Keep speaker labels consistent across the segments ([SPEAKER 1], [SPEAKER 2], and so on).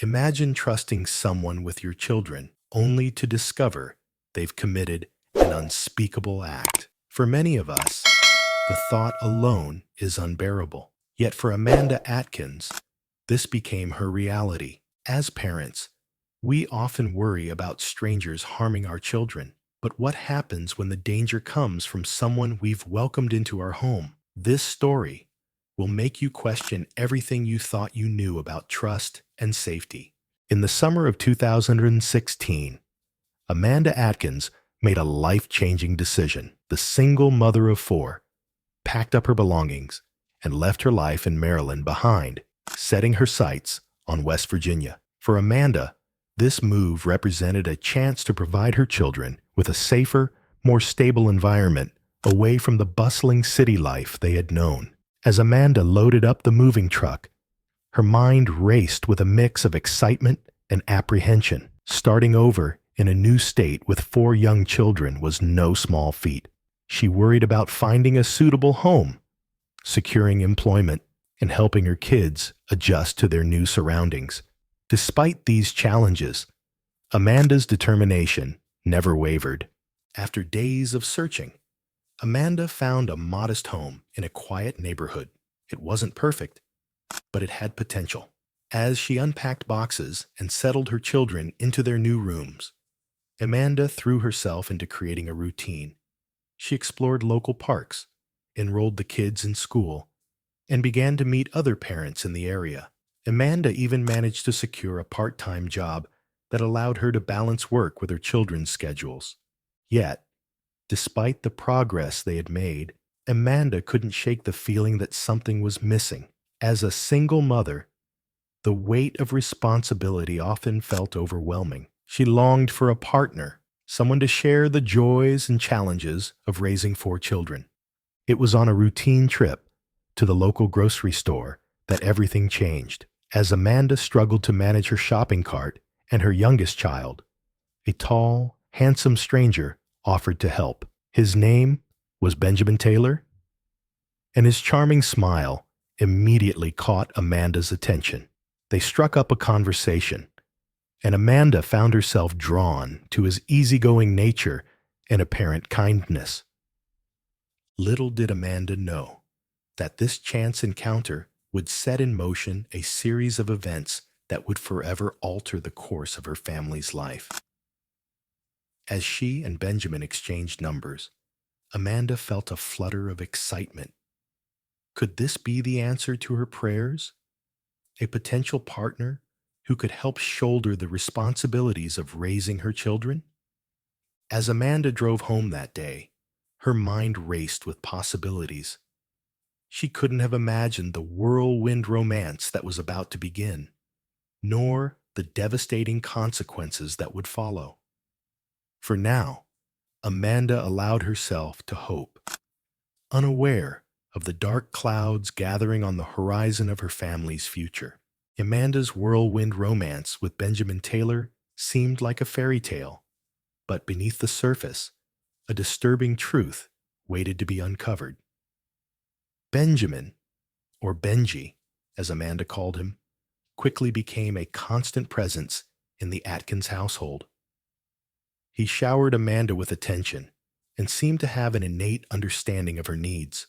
[SPEAKER 1] Imagine trusting someone with your children only to discover they've committed an unspeakable act. For many of us, the thought alone is unbearable. Yet for Amanda Atkins, this became her reality. As parents, we often worry about strangers harming our children. But what happens when the danger comes from someone we've welcomed into our home? This story will make you question everything you thought you knew about trust and safety. In the summer of 2016, Amanda Atkins made a life-changing decision. The single mother of four packed up her belongings and left her life in Maryland behind, setting her sights on West Virginia. For Amanda, this move represented a chance to provide her children with a safer, more stable environment away from the bustling city life they had known. As Amanda loaded up the moving truck, her mind raced with a mix of excitement and apprehension. Starting over in a new state with four young children was no small feat. She worried about finding a suitable home, securing employment, and helping her kids adjust to their new surroundings. Despite these challenges, Amanda's determination never wavered. After days of searching, Amanda found a modest home in a quiet neighborhood. It wasn't perfect, but it had potential. As she unpacked boxes and settled her children into their new rooms, Amanda threw herself into creating a routine. She explored local parks, enrolled the kids in school, and began to meet other parents in the area. Amanda even managed to secure a part-time job that allowed her to balance work with her children's schedules. Yet, despite the progress they had made, Amanda couldn't shake the feeling that something was missing. As a single mother, the weight of responsibility often felt overwhelming. She longed for a partner, someone to share the joys and challenges of raising four children. It was on a routine trip to the local grocery store that everything changed. As Amanda struggled to manage her shopping cart and her youngest child, a tall, handsome stranger offered to help. His name was Benjamin Taylor, and his charming smile immediately caught Amanda's attention. They struck up a conversation, and Amanda found herself drawn to his easygoing nature and apparent kindness. Little did Amanda know that this chance encounter would set in motion a series of events that would forever alter the course of her family's life. As she and Benjamin exchanged numbers, Amanda felt a flutter of excitement. Could this be the answer to her prayers? A potential partner who could help shoulder the responsibilities of raising her children? As Amanda drove home that day, her mind raced with possibilities. She couldn't have imagined the whirlwind romance that was about to begin, nor the devastating consequences that would follow. For now, Amanda allowed herself to hope, unaware of the dark clouds gathering on the horizon of her family's future. Amanda's whirlwind romance with Benjamin Taylor seemed like a fairy tale, but beneath the surface, a disturbing truth waited to be uncovered. Benjamin, or Benji, as Amanda called him, quickly became a constant presence in the Atkins household. He showered Amanda with attention and seemed to have an innate understanding of her needs,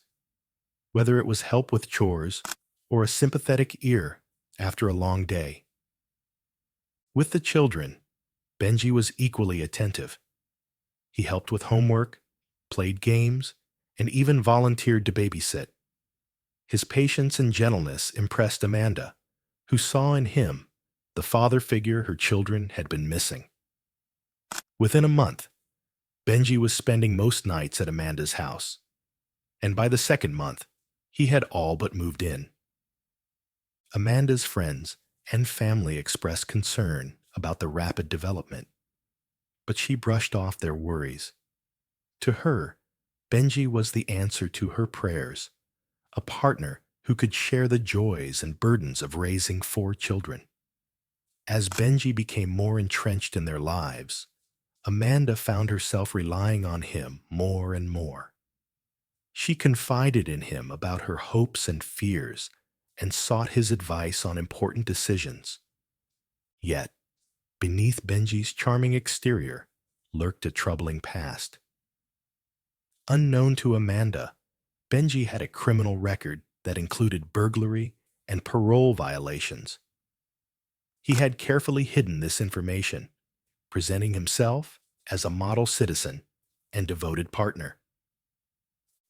[SPEAKER 1] whether it was help with chores or a sympathetic ear after a long day. With the children, Benji was equally attentive. He helped with homework, played games, and even volunteered to babysit. His patience and gentleness impressed Amanda, who saw in him the father figure her children had been missing. Within a month, Benji was spending most nights at Amanda's house, and by the second month, he had all but moved in. Amanda's friends and family expressed concern about the rapid development, but she brushed off their worries. To her, Benji was the answer to her prayers, a partner who could share the joys and burdens of raising four children. As Benji became more entrenched in their lives, Amanda found herself relying on him more and more. She confided in him about her hopes and fears and sought his advice on important decisions. Yet, beneath Benji's charming exterior lurked a troubling past. Unknown to Amanda, Benji had a criminal record that included burglary and parole violations. He had carefully hidden this information, presenting himself as a model citizen and devoted partner.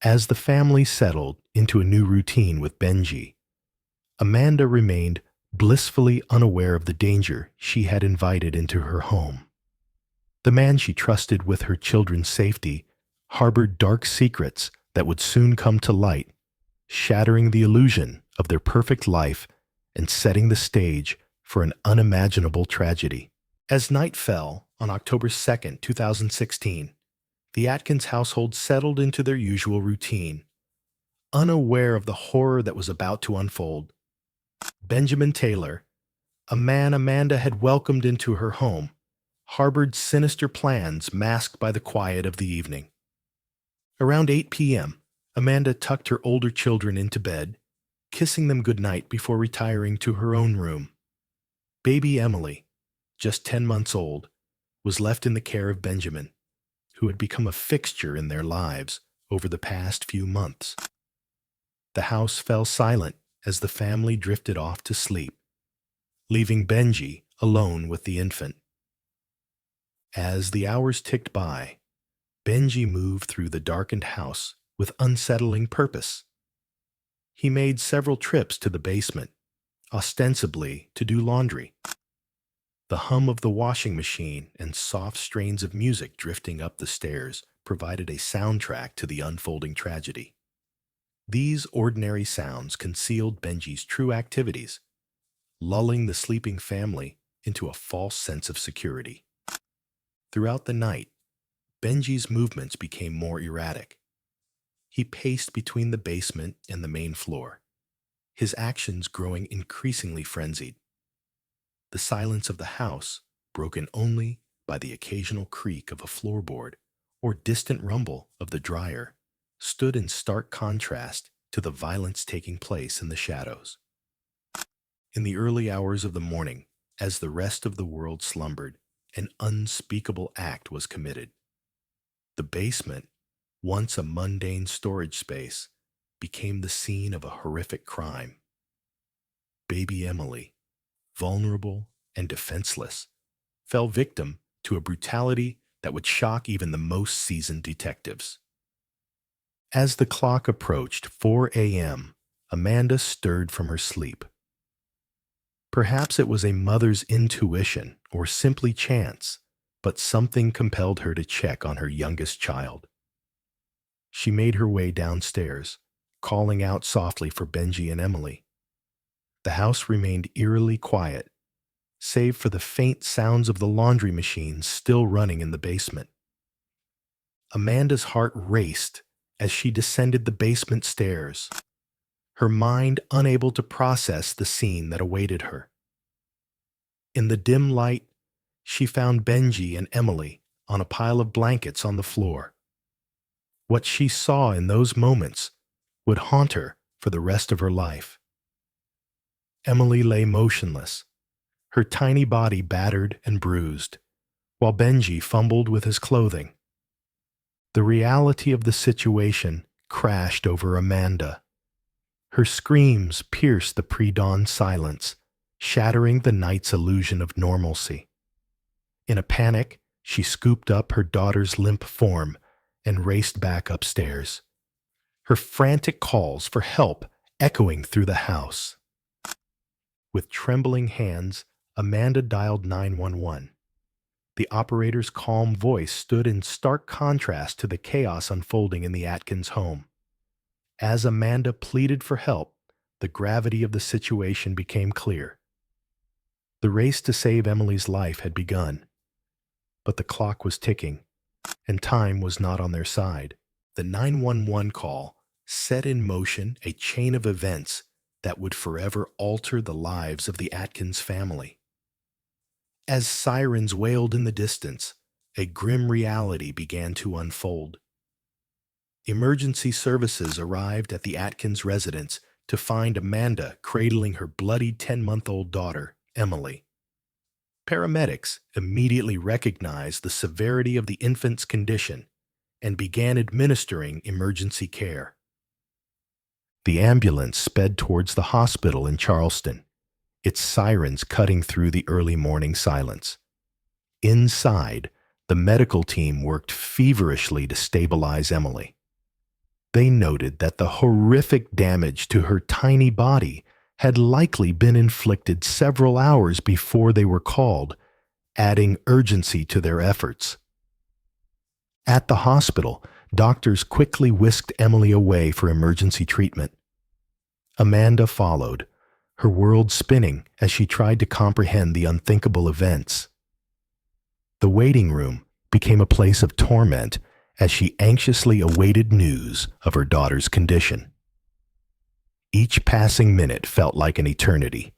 [SPEAKER 1] As the family settled into a new routine with Benji, Amanda remained blissfully unaware of the danger she had invited into her home. The man she trusted with her children's safety harbored dark secrets that would soon come to light, shattering the illusion of their perfect life and setting the stage for an unimaginable tragedy. As night fell on October 2nd, 2016, the Atkins household settled into their usual routine. Unaware of the horror that was about to unfold, Benjamin Taylor, a man Amanda had welcomed into her home, harbored sinister plans masked by the quiet of the evening. Around 8 p.m., Amanda tucked her older children into bed, kissing them goodnight before retiring to her own room. Baby Emily, just 10 months old, was left in the care of Benjamin, who had become a fixture in their lives over the past few months. The house fell silent as the family drifted off to sleep, leaving Benji alone with the infant. As the hours ticked by, Benji moved through the darkened house with unsettling purpose. He made several trips to the basement, ostensibly to do laundry. The hum of the washing machine and soft strains of music drifting up the stairs provided a soundtrack to the unfolding tragedy. These ordinary sounds concealed Benji's true activities, lulling the sleeping family into a false sense of security. Throughout the night, Benji's movements became more erratic. He paced between the basement and the main floor, his actions growing increasingly frenzied. The silence of the house, broken only by the occasional creak of a floorboard or distant rumble of the dryer, stood in stark contrast to the violence taking place in the shadows. In the early hours of the morning, as the rest of the world slumbered, an unspeakable act was committed. The basement, once a mundane storage space, became the scene of a horrific crime. Baby Emily, vulnerable and defenseless, fell victim to a brutality that would shock even the most seasoned detectives. As the clock approached 4 a.m., Amanda stirred from her sleep. Perhaps it was a mother's intuition or simply chance, but something compelled her to check on her youngest child. She made her way downstairs, calling out softly for Benji and Emily. The house remained eerily quiet, save for the faint sounds of the laundry machine still running in the basement. Amanda's heart raced as she descended the basement stairs, her mind unable to process the scene that awaited her. In the dim light, she found Benji and Emily on a pile of blankets on the floor. What she saw in those moments would haunt her for the rest of her life. Emily lay motionless, her tiny body battered and bruised, while Benji fumbled with his clothing. The reality of the situation crashed over Amanda. Her screams pierced the pre-dawn silence, shattering the night's illusion of normalcy. In a panic, she scooped up her daughter's limp form and raced back upstairs, her frantic calls for help echoing through the house. With trembling hands, Amanda dialed 911. The operator's calm voice stood in stark contrast to the chaos unfolding in the Atkins home. As Amanda pleaded for help, the gravity of the situation became clear. The race to save Emily's life had begun, but the clock was ticking, and time was not on their side. The 911 call set in motion a chain of events that would forever alter the lives of the Atkins family. As sirens wailed in the distance, a grim reality began to unfold. Emergency services arrived at the Atkins residence to find Amanda cradling her bloodied 10-month-old daughter, Emily. Paramedics immediately recognized the severity of the infant's condition and began administering emergency care. The ambulance sped towards the hospital in Charleston, its sirens cutting through the early morning silence. Inside, the medical team worked feverishly to stabilize Emily. They noted that the horrific damage to her tiny body had likely been inflicted several hours before they were called, adding urgency to their efforts. At the hospital, doctors quickly whisked Emily away for emergency treatment. Amanda followed, her world spinning as she tried to comprehend the unthinkable events. The waiting room became a place of torment as she anxiously awaited news of her daughter's condition. Each passing minute felt like an eternity.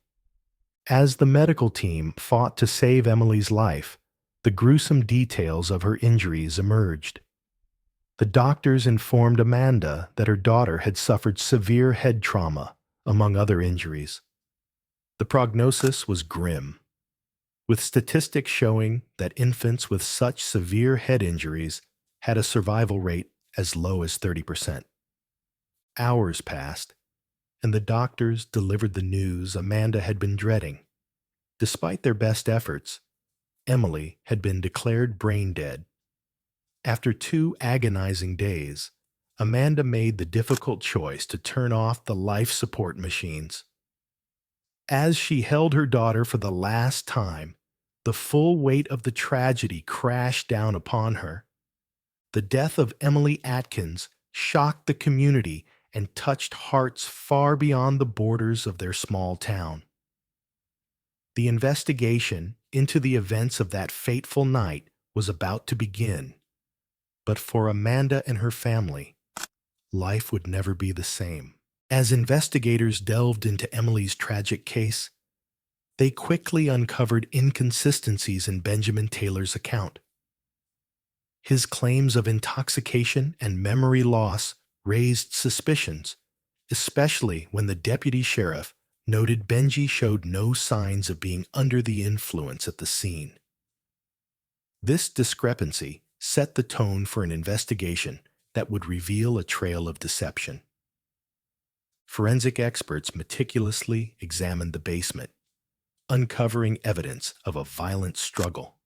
[SPEAKER 1] As the medical team fought to save Emily's life, the gruesome details of her injuries emerged. The doctors informed Amanda that her daughter had suffered severe head trauma, among other injuries. The prognosis was grim, with statistics showing that infants with such severe head injuries had a survival rate as low as 30%. Hours passed, and the doctors delivered the news Amanda had been dreading. Despite their best efforts, Emily had been declared brain dead. After 2 agonizing days, Amanda made the difficult choice to turn off the life support machines. As she held her daughter for the last time, the full weight of the tragedy crashed down upon her. The death of Emily Atkins shocked the community and touched hearts far beyond the borders of their small town. The investigation into the events of that fateful night was about to begin, but for Amanda and her family, life would never be the same. As investigators delved into Emily's tragic case, they quickly uncovered inconsistencies in Benjamin Taylor's account. His claims of intoxication and memory loss raised suspicions, especially when the deputy sheriff noted Benji showed no signs of being under the influence at the scene. This discrepancy set the tone for an investigation that would reveal a trail of deception. Forensic experts meticulously examined the basement, uncovering evidence of a violent struggle.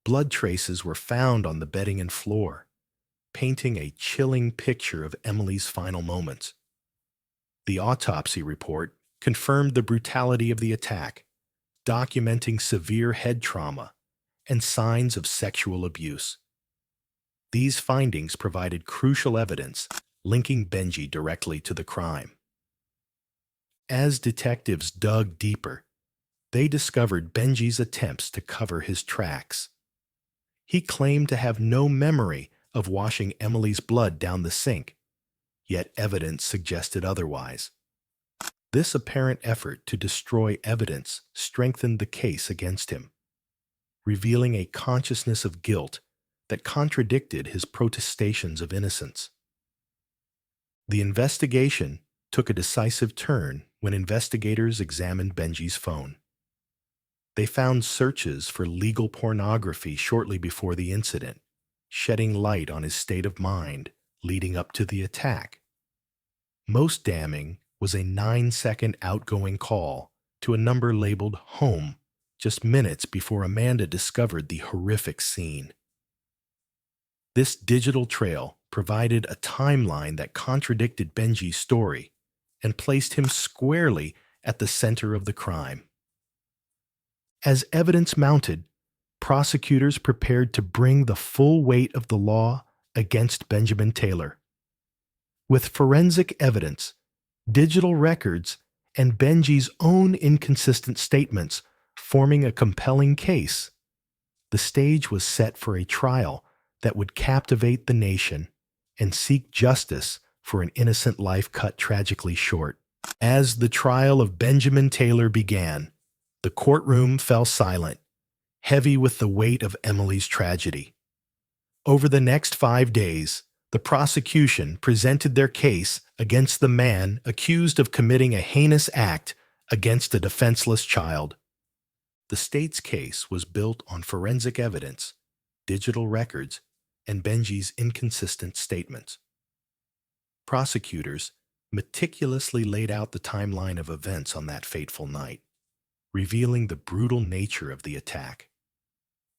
[SPEAKER 1] Blood traces were found on the bedding and floor, painting a chilling picture of Emily's final moments. The autopsy report confirmed the brutality of the attack, documenting severe head trauma and signs of sexual abuse. These findings provided crucial evidence linking Benji directly to the crime. As detectives dug deeper, they discovered Benji's attempts to cover his tracks. He claimed to have no memory of washing Emily's blood down the sink, yet evidence suggested otherwise. This apparent effort to destroy evidence strengthened the case against him, revealing a consciousness of guilt that contradicted his protestations of innocence. The investigation took a decisive turn when investigators examined Benji's phone. They found searches for legal pornography shortly before the incident, shedding light on his state of mind leading up to the attack. Most damning was a 9-second outgoing call to a number labeled home just minutes before Amanda discovered the horrific scene. This digital trail provided a timeline that contradicted Benji's story and placed him squarely at the center of the crime. As evidence mounted, prosecutors prepared to bring the full weight of the law against Benjamin Taylor. With forensic evidence, digital records, and Benji's own inconsistent statements forming a compelling case, the stage was set for a trial that would captivate the nation and seek justice for an innocent life cut tragically short. As the trial of Benjamin Taylor began, the courtroom fell silent, heavy with the weight of Emily's tragedy. Over the next 5 days, the prosecution presented their case against the man accused of committing a heinous act against a defenseless child. The state's case was built on forensic evidence, digital records, and Benji's inconsistent statements. Prosecutors meticulously laid out the timeline of events on that fateful night, revealing the brutal nature of the attack.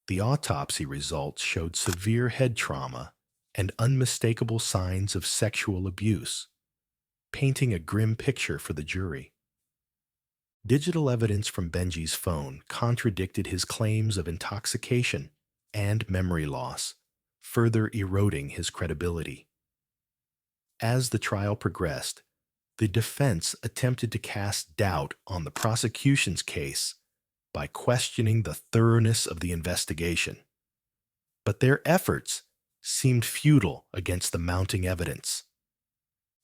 [SPEAKER 1] The autopsy results showed severe head trauma and unmistakable signs of sexual abuse, painting a grim picture for the jury. Digital evidence from Benji's phone contradicted his claims of intoxication and memory loss, further eroding his credibility. As the trial progressed, the defense attempted to cast doubt on the prosecution's case by questioning the thoroughness of the investigation. But their efforts seemed futile against the mounting evidence.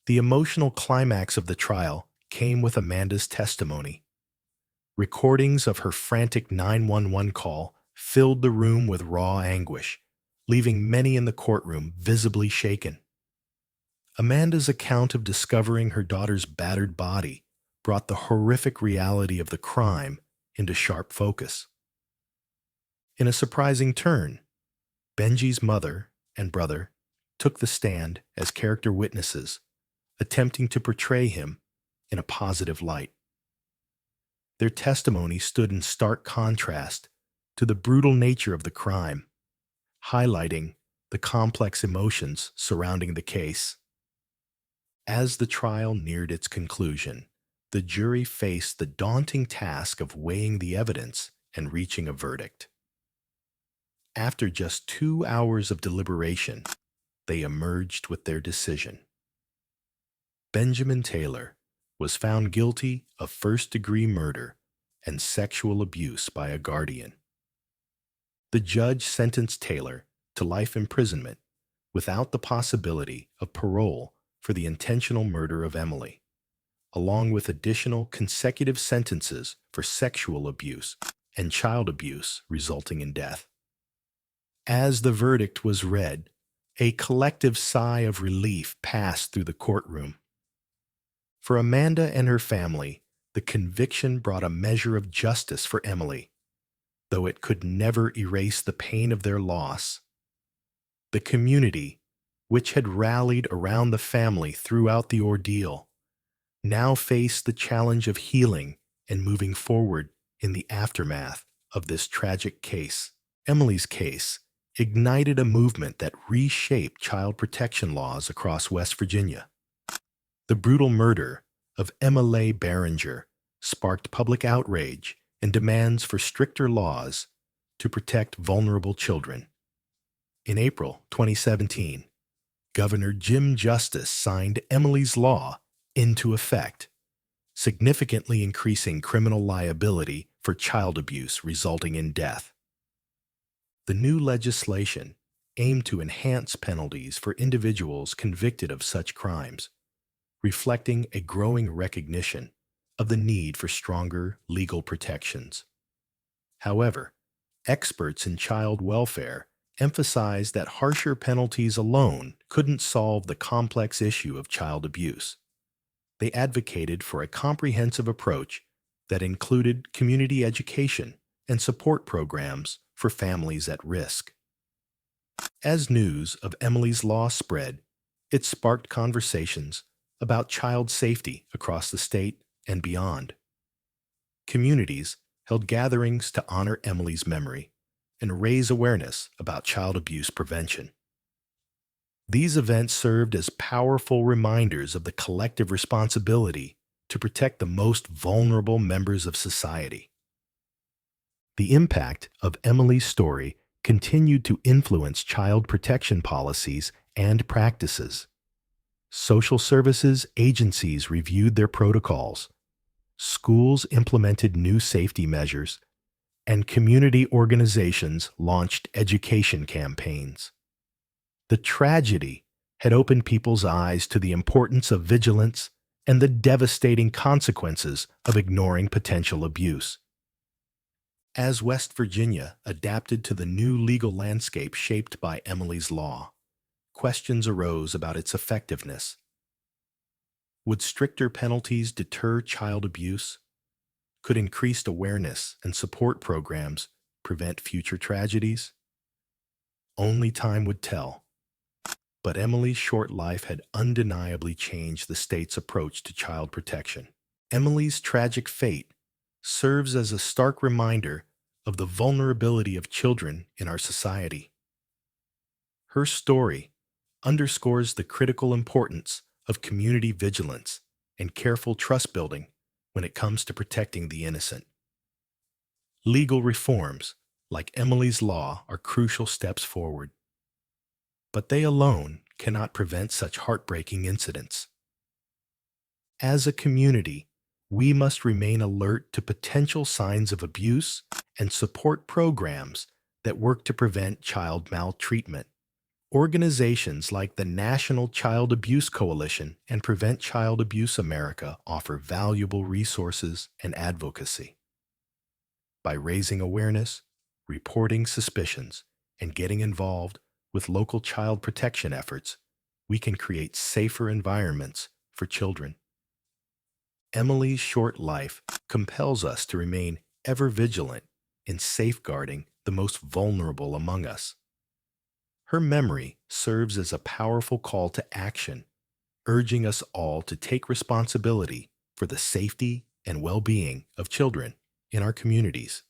[SPEAKER 1] The emotional climax of the trial came with Amanda's testimony. Recordings of her frantic 911 call filled the room with raw anguish, leaving many in the courtroom visibly shaken. Amanda's account of discovering her daughter's battered body brought the horrific reality of the crime into sharp focus. In a surprising turn, Benji's mother and brother took the stand as character witnesses, attempting to portray him in a positive light. Their testimony stood in stark contrast to the brutal nature of the crime, highlighting the complex emotions surrounding the case. As the trial neared its conclusion, the jury faced the daunting task of weighing the evidence and reaching a verdict. After just 2 hours of deliberation, they emerged with their decision. Benjamin Taylor was found guilty of first-degree murder and sexual abuse by a guardian. The judge sentenced Taylor to life imprisonment without the possibility of parole for the intentional murder of Emily, along with additional consecutive sentences for sexual abuse and child abuse resulting in death. As the verdict was read, a collective sigh of relief passed through the courtroom. For Amanda and her family, the conviction brought a measure of justice for Emily, though it could never erase the pain of their loss. The community, which had rallied around the family throughout the ordeal, now faced the challenge of healing and moving forward in the aftermath of this tragic case. Emily's case ignited a movement that reshaped child protection laws across West Virginia. The brutal murder of Emily Barringer sparked public outrage and demands for stricter laws to protect vulnerable children. In April 2017, Governor Jim Justice signed Emily's Law into effect, significantly increasing criminal liability for child abuse resulting in death. The new legislation aimed to enhance penalties for individuals convicted of such crimes, reflecting a growing recognition of the need for stronger legal protections. However, experts in child welfare emphasized that harsher penalties alone couldn't solve the complex issue of child abuse. They advocated for a comprehensive approach that included community education and support programs for families at risk. As news of Emily's Law spread, it sparked conversations about child safety across the state and beyond. Communities held gatherings to honor Emily's memory and raise awareness about child abuse prevention. These events served as powerful reminders of the collective responsibility to protect the most vulnerable members of society. The impact of Emily's story continued to influence child protection policies and practices. Social services agencies reviewed their protocols, schools implemented new safety measures, and community organizations launched education campaigns. The tragedy had opened people's eyes to the importance of vigilance and the devastating consequences of ignoring potential abuse. As West Virginia adapted to the new legal landscape shaped by Emily's Law, questions arose about its effectiveness. Would stricter penalties deter child abuse? Could increased awareness and support programs prevent future tragedies? Only time would tell. But Emily's short life had undeniably changed the state's approach to child protection. Emily's tragic fate serves as a stark reminder of the vulnerability of children in our society. Her story underscores the critical importance of community vigilance and careful trust building when it comes to protecting the innocent. Legal reforms, like Emily's Law, are crucial steps forward, but they alone cannot prevent such heartbreaking incidents. As a community, we must remain alert to potential signs of abuse and support programs that work to prevent child maltreatment. Organizations like the National Child Abuse Coalition and Prevent Child Abuse America offer valuable resources and advocacy. By raising awareness, reporting suspicions, and getting involved with local child protection efforts, we can create safer environments for children. Emily's short life compels us to remain ever vigilant in safeguarding the most vulnerable among us. Her memory serves as a powerful call to action, urging us all to take responsibility for the safety and well-being of children in our communities.